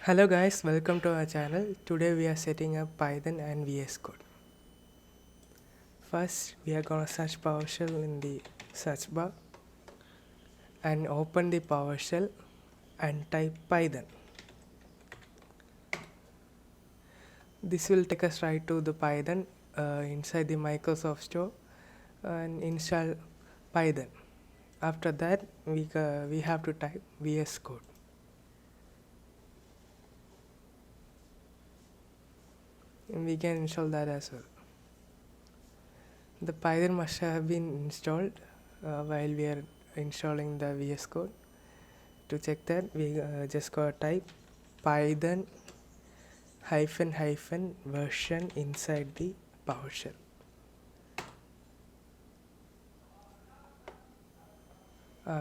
Hello guys, welcome to our channel. Today we are setting up Python and VS Code. First, we are gonna search PowerShell in the search bar and open the PowerShell and type Python. This will take us right to the Python inside the Microsoft Store and install Python. After that, we have to type VS Code. And we can install that as well. The Python must have been installed while we are installing the VS Code. To check that, we just gotta type Python -- version inside the PowerShell.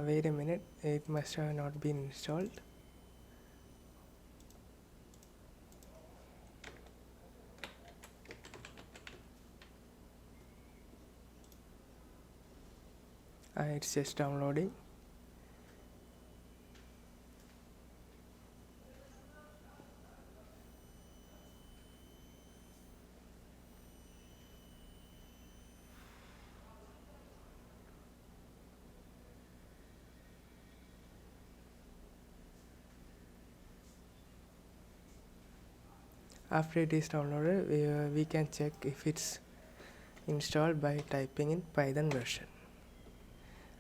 Wait a minute, it must have not been installed. It's just downloading. After it is downloaded, we can check if it's installed by typing in Python version.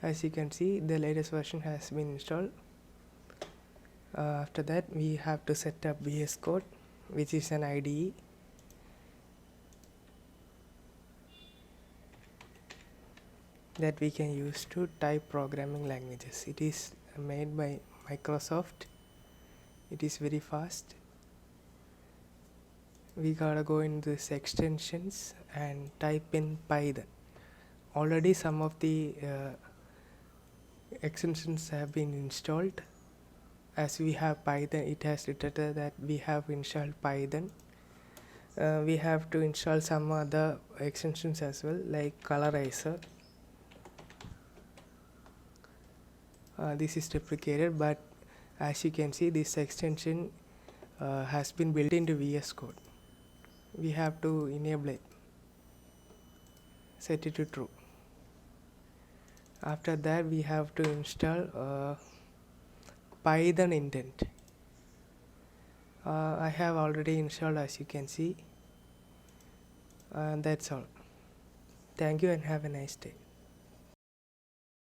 As you can see, the latest version has been installed. After that, we have to set up VS Code, which is an IDE. That we can use to type programming languages. It is made by Microsoft. It is very fast. We gotta go into this extensions and type in Python. Already some of the extensions have been installed. As we have Python, it has detected that we have installed Python. We have to install some other extensions as well, like colorizer. This is deprecated, but as you can see, this extension has been built into VS Code. We have to enable it, set it to true. After that, we have to install Python indent. I have already installed, as you can see. That's all. Thank you and have a nice day.